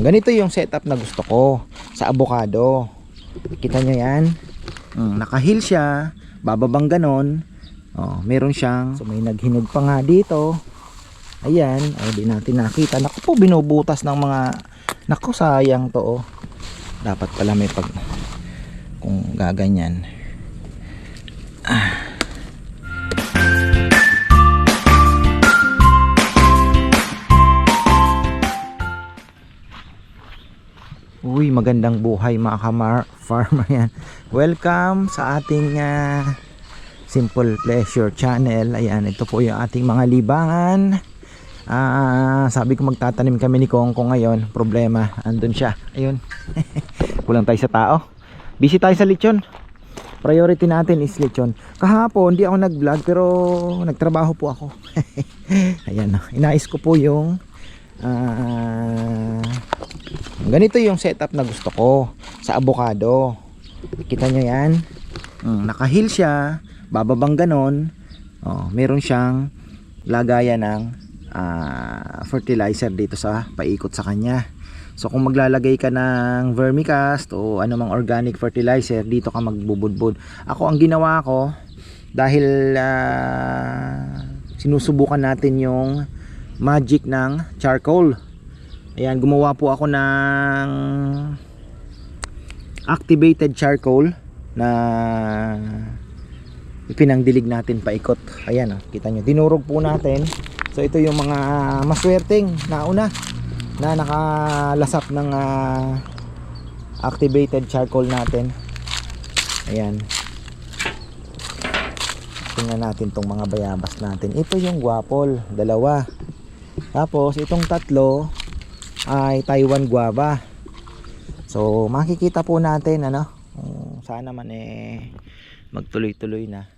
Ganito yung setup na gusto ko sa avocado. Kita nyo yan? Naka-heel siya, bababang ganon. Meron siyang, so may naghinog pa nga dito. Ayan, di natin nakita. Naku po, binubutas ng mga, naku sayang to. Dapat pala may pag, kung gaganyan. Uy, magandang buhay mga farmer yan. Welcome sa ating Simple Pleasure Channel. Ayan, ito po yung ating mga libangan. Sabi ko magtatanim kami ni Kongkong ngayon. Problema, andun siya. Ayun. Kulang tayo sa tao. Busy tayo sa lechon. Priority natin is lechon. Kahapon, hindi ako nag-vlog pero nagtrabaho po ako. Ayan, inais ko po yung ganito yung setup na gusto ko sa avocado. Kita nyo yan? Naka-heel siya, bababang ganon. Meron siyang lagayan ng fertilizer dito sa paikot sa kanya. So kung maglalagay ka ng vermicast o anumang organic fertilizer, dito ka magbubudbud. Ako ang ginawa ko, dahil sinusubukan natin yung magic ng charcoal. Ayan, gumawa po ako ng activated charcoal na ipinangdilig natin paikot. Ayan, kita nyo, dinurog po natin. So ito yung mga maswerteng nauna na nakalasap ng activated charcoal natin. Ayan, tingnan natin tong mga bayabas natin. Ito yung guapol, dalawa. Tapos itong tatlo ay Taiwan guava. So makikita po natin sana man magtuloy-tuloy na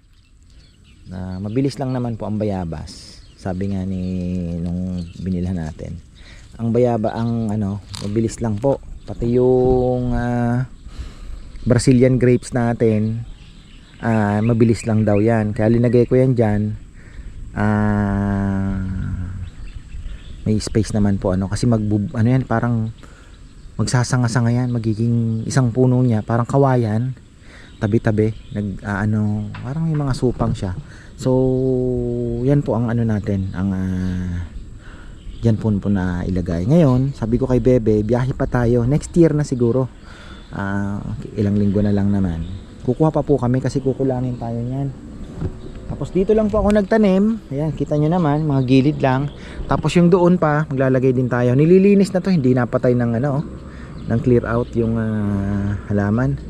mabilis lang naman po ang bayabas. Sabi nga nung binilhan natin, ang mabilis lang po. Pati yung Brazilian grapes natin, mabilis lang daw yan. Kaya linagay ko yan dyan. May space naman po kasi yan, parang magsasanga-sanga yan, magiging isang puno niya, parang kawayan, tabi-tabi, parang may mga supang siya. So yan po ang natin, ang yan po na ilagay. Ngayon, sabi ko kay Bebe, biyahe pa tayo, next year na siguro, ilang linggo na lang naman. Kukuha pa po kami kasi kukulangin tayo niyan. Tapos dito lang po ako nagtanim. Ayan, kita nyo naman, mga gilid lang. Tapos yung doon pa, maglalagay din tayo. Nililinis na to, hindi napatay ng ng clear out yung halaman.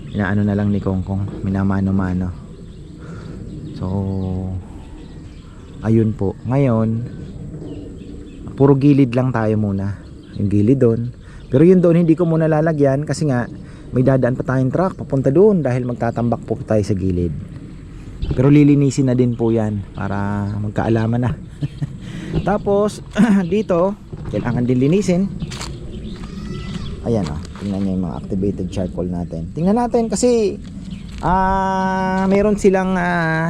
Inaano na lang ni Kongkong, minamano-mano. So ayun po. Ngayon, puro gilid lang tayo muna. Yung gilid doon. Pero yun doon hindi ko muna lalagyan kasi nga may dadaan pa tayong truck papunta doon dahil magtatambak po tayo sa gilid. Pero lilinisin na din po yan para magkaalaman na. Tapos dito kailangan din linisin. Ayan tingnan nyo yung mga activated charcoal natin. Tingnan natin kasi meron silang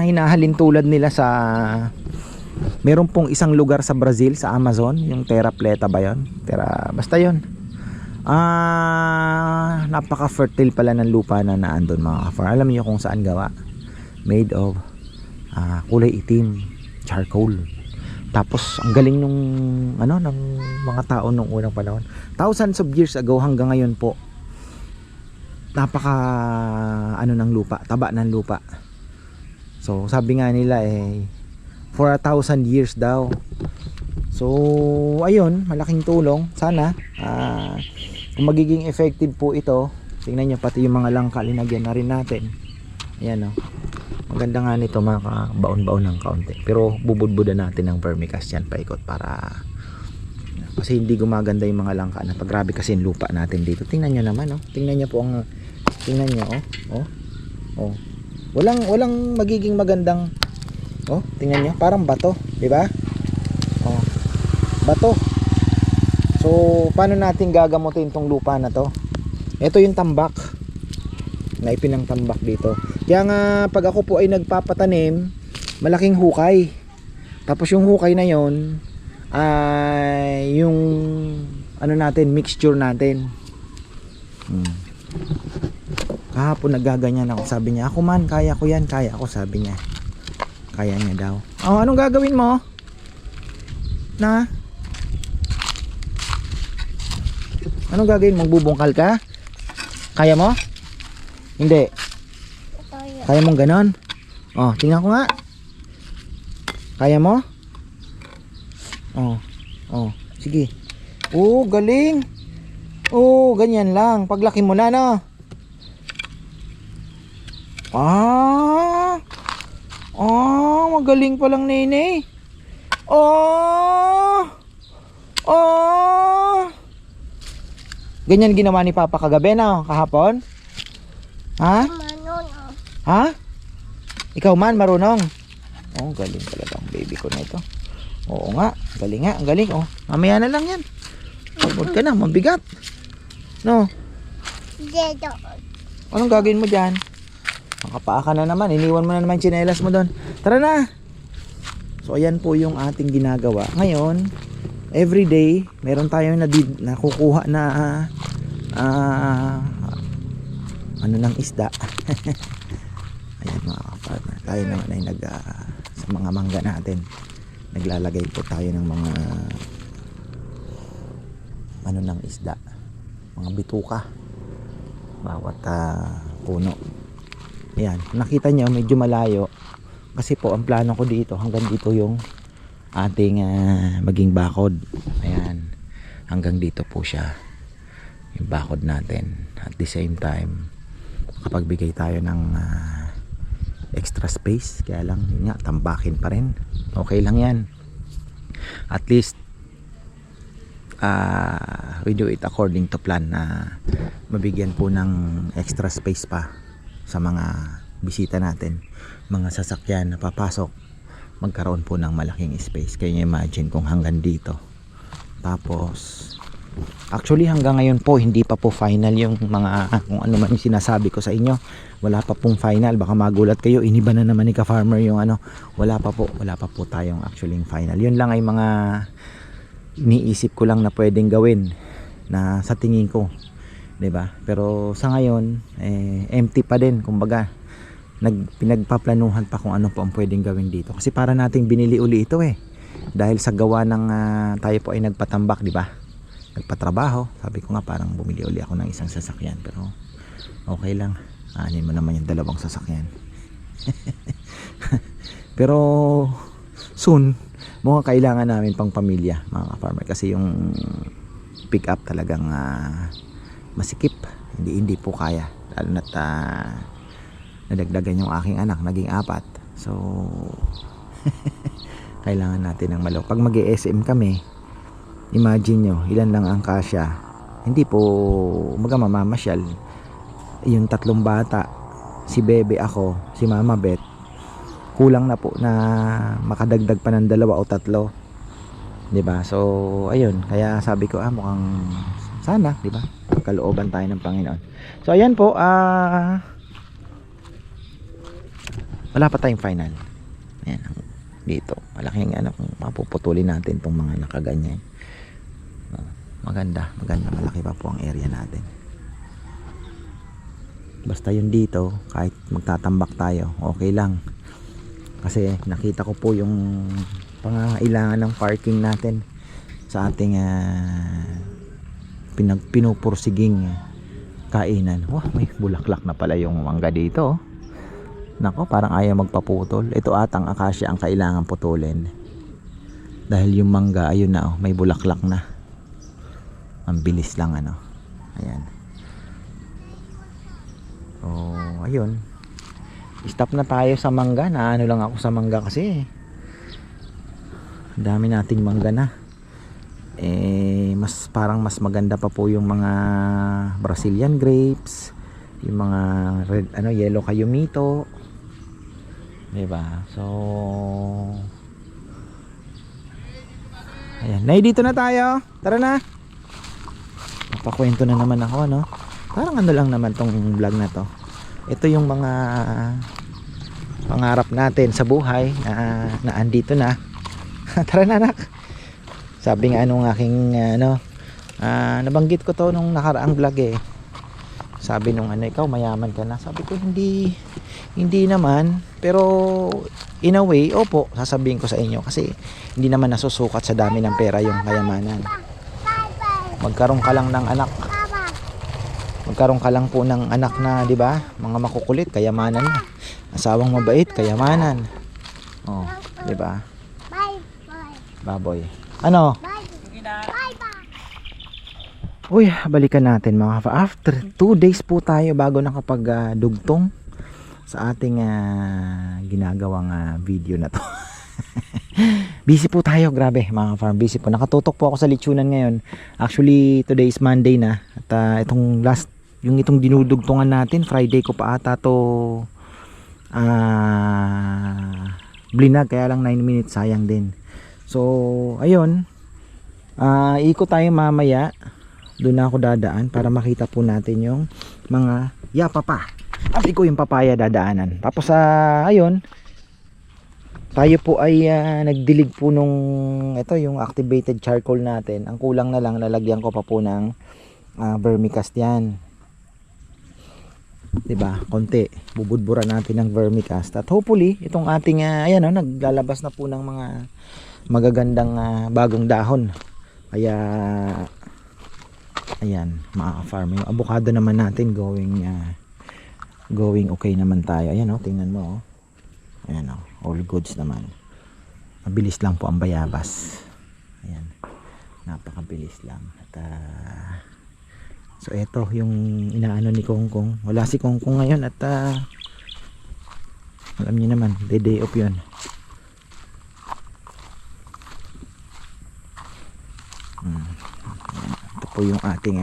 hinahalin tulad nila sa, meron pong isang lugar sa Brazil, sa Amazon, yung Terra Pleta ba yun? Basta yun. Napaka fertile pala ng lupa na naandun mga ka-farm. Alam niyo kung saan gawa? Made of kulay itim, charcoal. Tapos ang galing ng mga tao nung unang panahon, thousands of years ago hanggang ngayon po, napaka ng lupa, taba ng lupa. So sabi nga nila for 1,000 years daw. So ayun, malaking tulong. Sana kung magiging effective po ito, tingnan nyo pati yung mga langka, linagyan na rin natin. Ayan maganda nga nito, makabaon-baon ng kaunti. Pero bubudbudan natin ng vermicast yan paikot para, kasi hindi gumaganda yung mga langka na grabe kasi yung lupa natin dito. Tingnan nyo naman tingnan nyo po tingnan nyo walang magiging magandang tingnan nyo, parang bato, di ba? Bato. So paano natin gagamutin tong lupa na to? Ito yung tambak na ipinang tambak dito. Kaya nga pag ako po ay nagpapatanim, malaking hukay. Tapos yung hukay na yon ay yung ano natin, mixture natin. Kahapon nagaganyan ako, sabi niya, ako man, kaya ko yan, kaya ako, sabi niya. Kaya niya daw. Oh, anong gagawin mo? Na? Anong gagawin mo? Bubungkal ka? Kaya mo? Hindi. Kaya mong ganon? Oh, tingnan ko nga. Kaya mo? Oh, oh, sige. Oh, galing. Oh, ganyan lang. Paglaki mo na, no? Ah, magaling palang nene. Oh, oh. Ganyan ginawa ni Papa kagabi, na kahapon? Ha? Ha? Ikaw man marunong? Oh, galing talaga ang baby ko na ito. Oo nga, galing nga, ang galing. Oh, mamaya na lang yan. Huwag ka na, mabigat. No? Anong gagawin mo dyan? Makapaa ka na naman, iniwan mo na naman yung tsinelas mo doon. Tara na! So ayan po yung ating ginagawa. Ngayon, everyday, meron tayong nakukuha na ano ng isda. Ayan mga kapartner, tayo naman ay sa mga mangga natin, naglalagay po tayo ng mga ano ng isda, mga bituka bawat puno. Ayan, nakita nyo medyo malayo kasi po ang plano ko dito hanggang dito yung ating maging bakod. Ayan, hanggang dito po siya yung bakod natin. At the same time makapagbigay tayo ng extra space, kaya lang yun nga, tambakin pa rin. Okay lang yan, at least we do it according to plan na mabigyan po ng extra space pa sa mga bisita natin, mga sasakyan na papasok, magkaroon po ng malaking space. Kaya imagine kung hanggang dito, tapos actually hanggang ngayon po hindi pa po final yung mga kung ano man yung sinasabi ko sa inyo. Wala pa pong final, baka magulat kayo, iniba na naman ni Ka-Farmer yung ano. Wala pa po tayong actually final. Yun lang ay mga iniisip ko lang na pwedeng gawin na sa tingin ko, 'di ba? Pero sa ngayon empty pa din, kumbaga pinagpaplanuhan pa kung ano po ang pwedeng gawin dito, kasi para nating binili uli ito dahil sa gawa ng tayo po ay nagpatambak, 'di ba? Nagpatrabaho, sabi ko nga parang bumili uli ako ng isang sasakyan, pero okay lang, anin mo naman yung dalawang sasakyan. Pero soon mukhang kailangan namin pang pamilya mga ka-farmer, kasi yung pick up talagang masikip, hindi po kaya, lalo na't nadagdagan yung aking anak, naging 4, so kailangan natin ng malo. Pag mag-SM kami, imagine nyo ilan lang ang kasya, hindi po mamamasyal yung 3 bata, si Bebe, ako, si Mama Beth, kulang na po na makadagdag pa ng 2 o 3, 'di ba? So ayun, kaya sabi ko mukhang sana, 'di ba, kalooban tayo ng Panginoon. So ayan po, wala pa tayong final. Ayan, dito malaking mapuputulin natin tong mga nakaganyan. Maganda, malaki pa po ang area natin. Basta yun dito, kahit magtatambak tayo, okay lang. Kasi nakita ko po yung pangangailangan ng parking natin sa ating pinupursiging kainan. Wah, may bulaklak na pala yung mangga dito. Nako, parang ayaw magpaputol. Ito atang akasya ang kailangan putulin, dahil yung mangga ayun na, may bulaklak na. Ang bilis lang ayan. Oh, ayun, stop na tayo sa mangga. Lang ako sa mangga kasi ang dami nating mangga na. Mas maganda pa po yung mga Brazilian grapes, yung mga red, yellow kayumito, 'di ba? So ayan, dito na tayo. Tara na. Papakwento na naman ako, parang lang naman tong vlog na to. Ito yung mga pangarap natin sa buhay na andito na. Tara na, anak. Sabi nga aking Nabanggit ko to nung nakaraang vlog eh. Sabi nung ano, ikaw mayaman ka na. Sabi ko hindi naman, pero in a way, opo, sasabihin ko sa inyo kasi hindi naman nasusukat sa dami ng pera yung kayamanan. Magkaroon ka lang ng anak. Magkaroon ka lang po ng anak na, 'di ba? Mga makukulit, kayamanan na. Asawang mabait, kayamanan. Oh, 'di ba? Baboy. Ano? Uy, balikan natin mga after 2 days po tayo bago nakapag dugtong sa ating ginagawang video na to. Busy po tayo, grabe mga farm, busy po. Nakatutok po ako sa lechonan ngayon. Actually, today is Monday na. At itong itong dinudugtungan natin, Friday ko pa ata to blinag, kaya lang 9 minutes, sayang din. So, ayun. Ikot tayo mamaya. Doon na ako dadaan para makita po natin yung mga yapapa. Abi ko yung papaya dadaanan. Tapos ayun, tayo po ay nagdilig po nung ito yung activated charcoal natin. Ang kulang na lang, lalagyan ko pa po ng vermicast yan. 'Di ba? Konti. Bubudbura natin ng vermicast. At hopefully, itong ating ayan naglalabas na po ng mga magagandang bagong dahon. Kaya ayan, farm yung avocado naman natin going okay naman tayo. Ayan tingnan mo ayan all goods naman. Mabilis lang po ang bayabas. Ayan, napakabilis lang. At so eto yung inaano ni Kongkong. Wala si Kongkong ngayon at alam niyo naman, day off yun. Ito po yung ating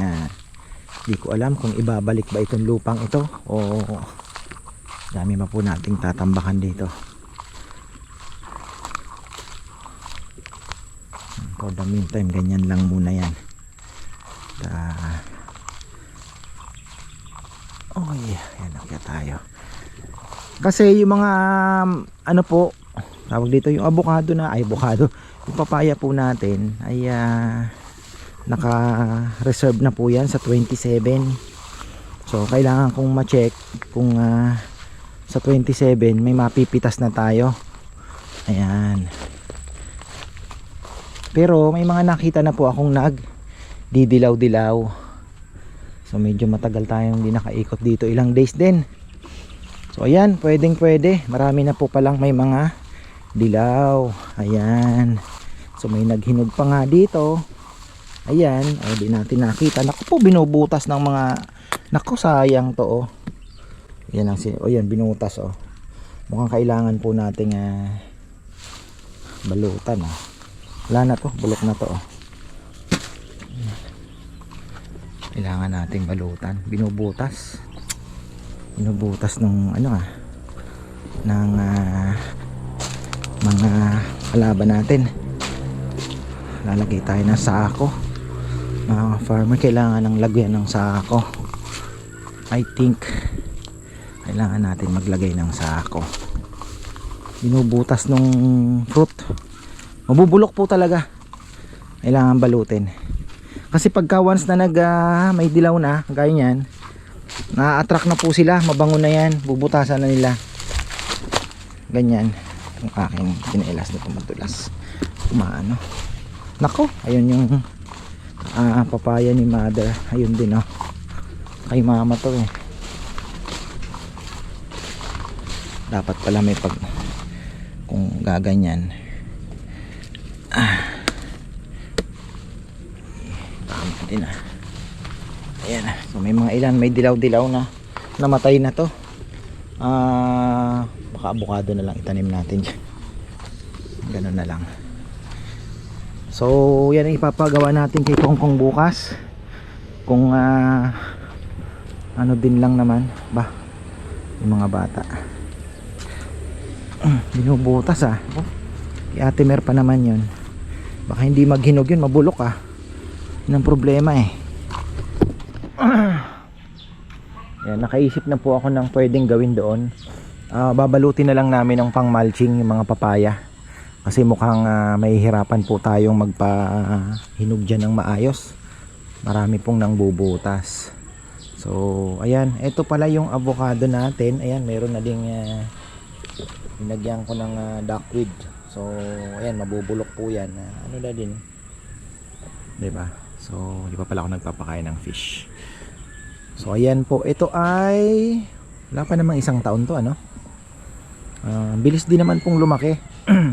di ko alam kung ibabalik ba itong lupang ito o dami pa po nating tatambakan dito. For the meantime, ganyan lang muna yan. Yan, okay tayo. Kasi yung mga ano po, tawag dito yung avocado yung papaya po natin ay naka-reserve na po yan sa 27. So kailangan kong ma-check kung sa 27 may mapipitas na tayo. Ayan. Pero may mga nakita na po akong didilaw-dilaw. So medyo matagal tayong hindi nakaikot dito, ilang days din. So ayan, pwede. Marami na po palang may mga dilaw. Ayan. So may naghinog pa nga dito. Ayan, di natin nakita. Naku po, binubutas ng mga, naku sayang to Yan ang yan binutas Mukhang kailangan po nating balutan Wala na to, bulok na to Kailangan nating balutan. Binubutas nung ng mga kalaban natin. Lalagay tayo ng sako. Mga farmer, kailangan ng lagyan ng sako. I think kailangan natin maglagay ng sako. Binubutas nung fruit. Mabubulok po talaga. Kailangan balutin. Kasi pagka once na may dilaw na, gaya niyan, na-attract na po sila, mabango na yan, bubutasan na nila. Ganyan. Yung aking pinelas na pumatulas. Kumaano. Nako, ayun yung papaya ni mother. Ayun din kay mama to Dapat pala may kung gaganyan tama din ayan so may mga ilan, may dilaw-dilaw na namatay na to. Baka avocado na lang itanim natin dyan. Ganun na lang. So yan ang ipapagawa natin kay Kongkong bukas. Kung ano din lang naman ba yung mga bata. Binubutas kay Ate Mer pa naman yun. Baka hindi maghinog yun, mabulok yun ang problema Yan, nakaisip na po ako ng pwedeng gawin doon. Babalutin na lang namin ng pang mulching yung mga papaya. Kasi mukhang mahihirapan po tayong magpahinog dyan ng maayos. marami pong nang bubutas. So ayan, ito pala yung avocado natin. Ayan, meron na ding linagyan ko ng duckweed. So ayan, mabubulok po yan. Ano na din, 'di ba? So di pa pala ako nagpapakain ng fish. So ayan po, ito ay wala pa namang isang taon to, ano? Bilis din naman pong lumaki.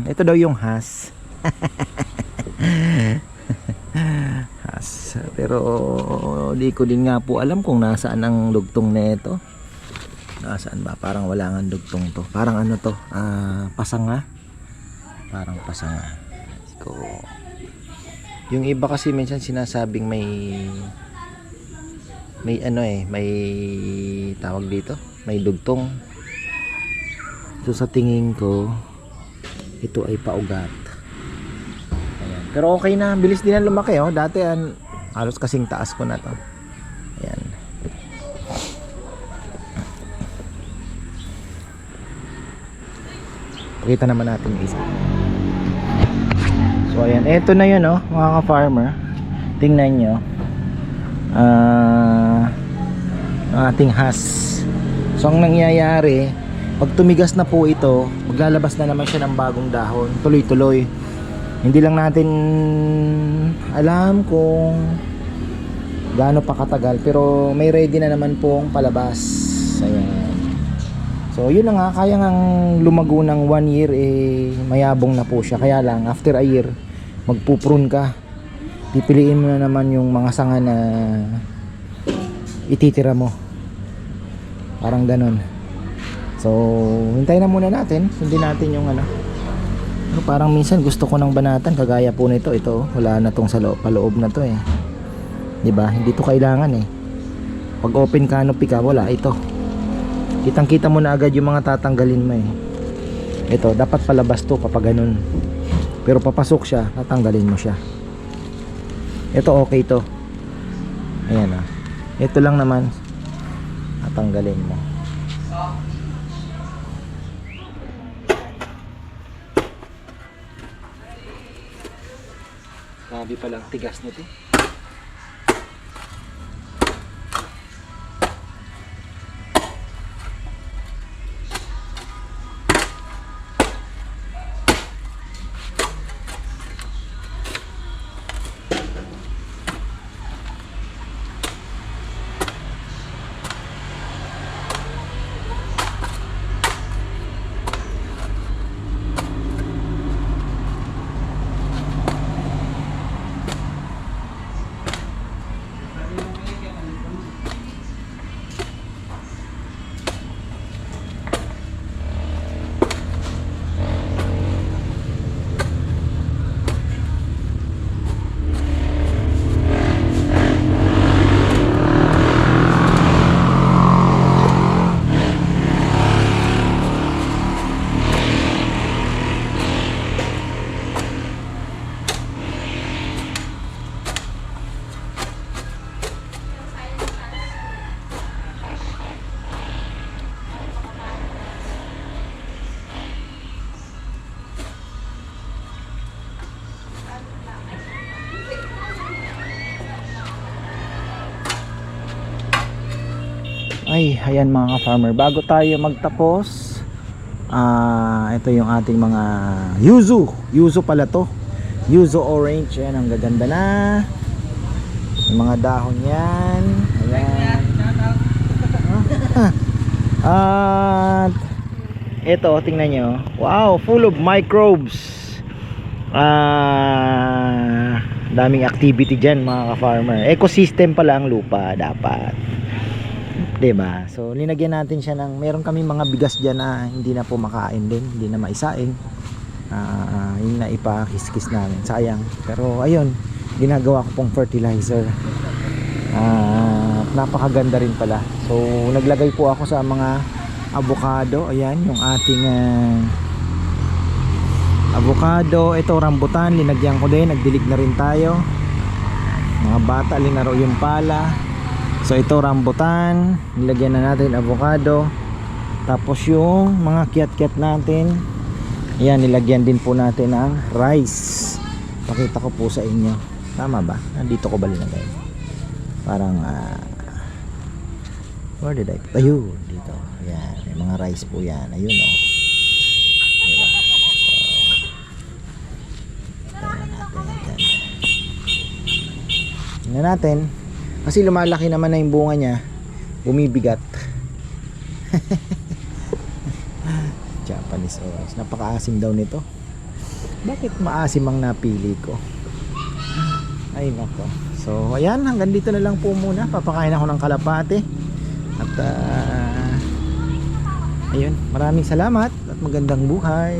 Ito daw yung has. Has. Pero di ko din nga po alam kung nasaan ang dugtong nito. Nasaan ba? Parang wala nga dugtong to. Parang ano to? Pasanga. Parang pasanga. So, yung iba kasi minsan sinasabing may ano may tawag dito, may dugtong. So sa tingin ko ito ay paugat. Ayan. Pero okay na, bilis din na lumaki, oh. Dati halos kasing taas ko na to. Ayan. Pakita naman natin yung isa. So ayan, eto na yun, oh, mga ka-farmer. Tingnan nyo. Ating has. So ang nangyayari, pag tumigas na po ito, maglalabas na naman siya ng bagong dahon, tuloy-tuloy. Hindi lang natin alam kung gaano pa katagal, pero may ready na naman pong palabas. Ayan. So yun na nga, kaya ngang lumago ng 1 year, mayabong na po siya. Kaya lang after a year, magpuprune ka. Pipiliin mo na naman yung mga sanga na ititira mo. Parang ganon. So hintayin na muna natin, sundin natin yung parang minsan gusto ko ng banatan, kagaya po nito. Ito, wala na tong sa paloob na to, 'di ba? Hindi to kailangan, pag open canopy ka, wala ito. Kitang-kita mo na agad yung mga tatanggalin mo, Ito, dapat palabas to kapag ganun. Pero papasok siya, tatanggalin mo siya. Ito okay to. Ayan, ito lang naman, tatanggalin mo. Grabe pala ang tigas nito. Ay, ayan mga ka-farmer, bago tayo magtapos, ito yung ating mga yuzu pala to, yuzu orange. Ayan, ang gaganda na yung mga dahon yan. Ayan. At ito, tingnan nyo, wow, full of microbes. Daming activity dyan mga ka-farmer. Ecosystem pala ang lupa dapat, 'di ba? So linagyan natin siya ng, meron kami mga bigas diyan na hindi na po makain din, hindi na maisaing. Yun na ipakiskis namin, sayang. Pero ayun, ginagawa ko pong fertilizer. Napakaganda rin pala. So naglagay po ako sa mga avocado. Ayan yung ating avocado. Ito rambutan, linagyan ko din, nagdilig na rin tayo. Mga bata linaro yung pala. So ito rambutan, nilagyan na natin avocado. Tapos yung mga kiat-kiat natin, ayan, nilagyan din po natin ng rice. Pakita ko po sa inyo. Tama ba? Nandito ko ba linagay? Parang where did I put? Ayun, dito. Yan, may mga rice po yan. Ayun oh. Diba? So, tingnan natin. Kasi lumalaki naman na yung bunga niya. Bumibigat. Japanese orange. Napakaasim daw nito. Bakit maasim ang napili ko? Ay nako. So ayan, hanggang dito na lang po muna. Papakain ako ng kalapate. At ayun, maraming salamat at magandang buhay.